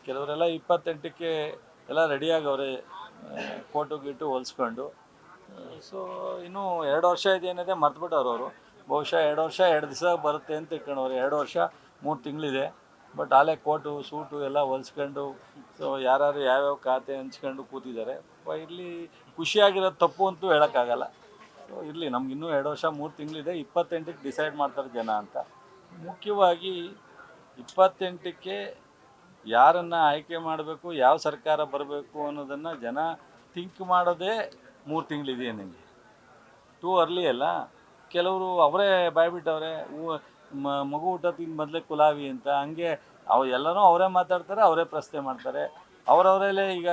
ಕೆಲವರೆಲ್ಲ 28ಕ್ಕೆ ಎಲ್ಲ ರೆಡಿಯಾಗವ್ರೆ, coat ಗೀಟು ಹೊಲಿಸ್ಕೊಂಡು. So ಇನ್ನೂ 2 ವರ್ಷ ಇದೇನಿದೆ ಮರ್ತುಬಿಟ್ಟವ್ರು ಅವರು. ಬಹುಶಃ 2 ವರ್ಷ 2 ದಿವಸ ಬರುತ್ತೆ ಅಂತ ಇಟ್ಕೊಂಡವ್ರು. 2 ವರ್ಷ 3 ತಿಂಗಳಿದೆ. ಬಟ್ ಆಲೇ ಕೋಟು ಸೂಟು ಎಲ್ಲ ಹೊಲಿಸ್ಕೊಂಡು, ಸೊ ಯಾರ್ಯಾರು ಯಾವ್ಯಾವ ಖಾತೆ ಹಂಚ್ಕೊಂಡು ಕೂತಿದ್ದಾರೆ. ಇಲ್ಲಿ ಖುಷಿಯಾಗಿರೋದು ತಪ್ಪು ಅಂತೂ ಹೇಳೋಕ್ಕಾಗಲ್ಲ. ಸೊ ಇರಲಿ, ನಮಗಿನ್ನೂ 2 ವರ್ಷ 3 ತಿಂಗಳಿದೆ. 28ಕ್ಕೆ ಡಿಸೈಡ್ ಮಾಡ್ತಾರೆ ಜನ ಅಂತ. ಮುಖ್ಯವಾಗಿ 28ಕ್ಕೆ ಯಾರನ್ನು ಆಯ್ಕೆ ಮಾಡಬೇಕು, ಯಾವ ಸರ್ಕಾರ ಬರಬೇಕು ಅನ್ನೋದನ್ನು ಜನ ಥಿಂಕ್ ಮಾಡೋದೇ 3 ತಿಂಗಳಿದೆ ನನಗೆ. ಟೂ ಅರ್ಲಿ ಅಲ್ಲ. ಕೆಲವರು ಅವರೇ ಬಾಯ್ಬಿಟ್ಟವ್ರೆ, ಮಗು ಹುಟ್ಟೋಕ್ಕಿಂತ ಮೊದಲೇ ಕುಲಾವಿ ಅಂತ. ಹಂಗೆ ಎಲ್ಲನೂ ಅವರೇ ಮಾತಾಡ್ತಾರೆ, ಅವರೇ ಪ್ರಶ್ನೆ ಮಾಡ್ತಾರೆ. ಅವರವರಲ್ಲೇ ಈಗ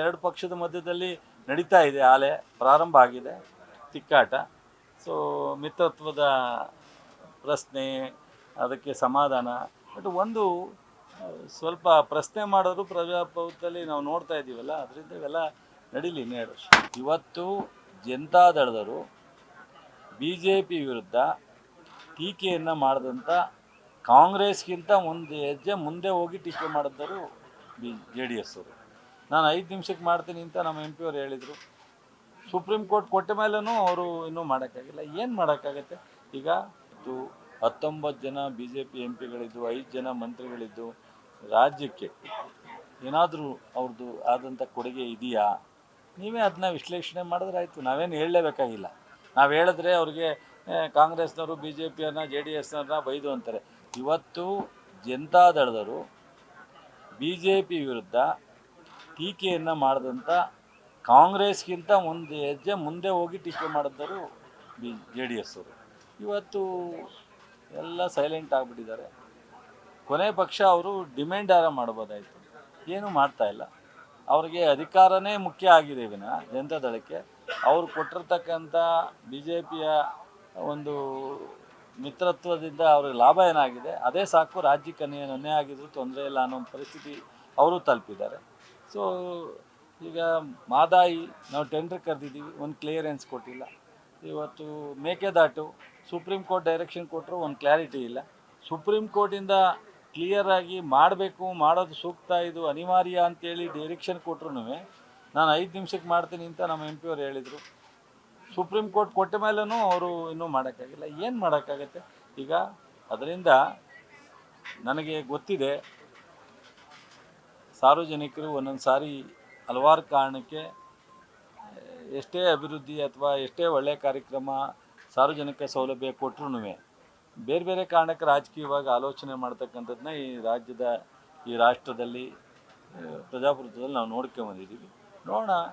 ಎರಡು ಪಕ್ಷದ ಮಧ್ಯದಲ್ಲಿ ನಡೀತಾ ಇದೆ, ಆಲೆ ಪ್ರಾರಂಭ ಆಗಿದೆ ತಿಕ್ಕಾಟ. ಸೊ ಮಿತ್ರತ್ವದ ಪ್ರಶ್ನೆ, ಅದಕ್ಕೆ ಸಮಾಧಾನ. ಬಟ್ ಒಂದು ಸ್ವಲ್ಪ ಪ್ರಶ್ನೆ ಮಾಡೋದು ಪ್ರಜಾಪ್ರಭುತ್ವದಲ್ಲಿ ನಾವು ನೋಡ್ತಾ ಇದ್ದೀವಲ್ಲ, ಅದರಿಂದ ಇವೆಲ್ಲ ನಡೀಲಿ 2 ವರ್ಷ. ಇವತ್ತು ಜನತಾದಳದವರು BJP ವಿರುದ್ಧ ಟೀಕೆಯನ್ನು ಮಾಡಿದಂಥ ಕಾಂಗ್ರೆಸ್ಗಿಂತ ಒಂದು ಹೆಜ್ಜೆ ಮುಂದೆ ಹೋಗಿ ಟೀಕೆ ಮಾಡಿದ್ದರು JDS ಅವರು. ನಾನು 5 ನಿಮಿಷಕ್ಕೆ ಮಾಡ್ತೀನಿ ಅಂತ ನಮ್ಮ MP ಅವರು ಹೇಳಿದರು. ಸುಪ್ರೀಂ ಕೋರ್ಟ್ ಕೊಟ್ಟ ಮೇಲೂ ಅವರು ಇನ್ನೂ ಮಾಡೋಕ್ಕಾಗಿಲ್ಲ. ಏನು ಮಾಡೋಕ್ಕಾಗತ್ತೆ? ಈಗ 19 ಜನ BJP MPಗಳಿದ್ದು, 5 ಜನ ಮಂತ್ರಿಗಳಿದ್ದು, ರಾಜ್ಯಕ್ಕೆ ಏನಾದರೂ ಅವ್ರದ್ದು ಆದಂಥ ಕೊಡುಗೆ ಇದೆಯಾ? ನೀವೇ ಅದನ್ನ ವಿಶ್ಲೇಷಣೆ ಮಾಡಿದ್ರೆ ಆಯಿತು. ನಾವೇನು ಹೇಳಲೇಬೇಕಾಗಿಲ್ಲ. ನಾವು ಹೇಳಿದ್ರೆ ಅವ್ರಿಗೆ ಕಾಂಗ್ರೆಸ್ನವರು BJPಯವ್ರನ್ನ JDSನವ್ರನ್ನ ಬೈದು ಅಂತಾರೆ. ಇವತ್ತು ಜನತಾದಳದವರು BJP ವಿರುದ್ಧ ಟೀಕೆಯನ್ನು ಮಾಡಿದಂಥ ಕಾಂಗ್ರೆಸ್ಗಿಂತ ಒಂದು ಹೆಜ್ಜೆ ಮುಂದೆ ಹೋಗಿ ಟೀಕೆ ಮಾಡಿದ್ದರು JDS ಅವರು. ಇವತ್ತು ಎಲ್ಲ ಸೈಲೆಂಟ್ ಆಗಿಬಿಟ್ಟಿದ್ದಾರೆ. ಕೊನೆ ಪಕ್ಷ ಅವರು ಡಿಮ್ಯಾಂಡ್ ಮಾಡ್ಬೋದಾಯಿತು, ಏನೂ ಮಾಡ್ತಾಯಿಲ್ಲ. ಅವ್ರಿಗೆ ಅಧಿಕಾರನೇ ಮುಖ್ಯ ಆಗಿದೆ ವಿನ ಜನತಾದಳಕ್ಕೆ. ಅವರು ಕೊಟ್ಟಿರ್ತಕ್ಕಂಥ BJPಯ ಒಂದು ಮಿತ್ರತ್ವದಿಂದ ಅವ್ರಿಗೆ ಲಾಭ ಏನಾಗಿದೆ ಅದೇ ಸಾಕು. ರಾಜ್ಯಕ್ಕೆ ನನ್ನೇ ಆಗಿದ್ರು ತೊಂದರೆ ಇಲ್ಲ ಅನ್ನೋ ಪರಿಸ್ಥಿತಿ ಅವರು ತಲುಪಿದ್ದಾರೆ. ಸೊ ಈಗ ಮಾದಾಯಿ ನಾವು ಟೆಂಡರ್ ಕರೆದಿದ್ದೀವಿ, ಒಂದು ಕ್ಲಿಯರೆನ್ಸ್ ಕೊಟ್ಟಿಲ್ಲ. ಇವತ್ತು ಮೇಕೆದಾಟು ಸುಪ್ರೀಂ ಕೋರ್ಟ್ ಡೈರೆಕ್ಷನ್ ಕೊಟ್ಟರು, ಒಂದು ಕ್ಲಾರಿಟಿ ಇಲ್ಲ. ಸುಪ್ರೀಂ ಕೋರ್ಟಿಂದ ಕ್ಲಿಯರಾಗಿ ಮಾಡಬೇಕು, ಮಾಡೋದು ಸೂಕ್ತ, ಇದು ಅನಿವಾರ್ಯ ಅಂತೇಳಿ ಡೈರೆಕ್ಷನ್ ಕೊಟ್ಟರು ನಾನು 5 ನಿಮಿಷಕ್ಕೆ ಮಾಡ್ತೀನಿ ಅಂತ ನಮ್ಮ MP ಅವರು ಹೇಳಿದರು. ಸುಪ್ರೀಂ ಕೋರ್ಟ್ ಕೊಟ್ಟ ಮೇಲೂ ಅವರು ಇನ್ನೂ ಮಾಡೋಕ್ಕಾಗಿಲ್ಲ. ಏನು ಮಾಡೋಕ್ಕಾಗತ್ತೆ? ಈಗ ಅದರಿಂದ ನನಗೆ ಗೊತ್ತಿದೆ, ಸಾರ್ವಜನಿಕರು ಒಂದೊಂದು ಸಾರಿ ಹಲವಾರು ಕಾರಣಕ್ಕೆ ಎಷ್ಟೇ ಅಭಿವೃದ್ಧಿ ಅಥವಾ ಎಷ್ಟೇ ಒಳ್ಳೆಯ ಕಾರ್ಯಕ್ರಮ ಸಾರ್ವಜನಿಕ ಸೌಲಭ್ಯ ಕೊಟ್ಟರು ಬೇರೆ ಬೇರೆ ಕಾರಣಕ್ಕೆ ರಾಜಕೀಯವಾಗಿ ಆಲೋಚನೆ ಮಾಡ್ತಕ್ಕಂಥದ್ದನ್ನ ಈ ರಾಷ್ಟ್ರದಲ್ಲಿ ಪ್ರಜಾಪ್ರಭುತ್ವದಲ್ಲಿ ನಾವು ನೋಡ್ಕೊಂಬಂದಿದ್ದೀವಿ. ನೋಡೋಣ.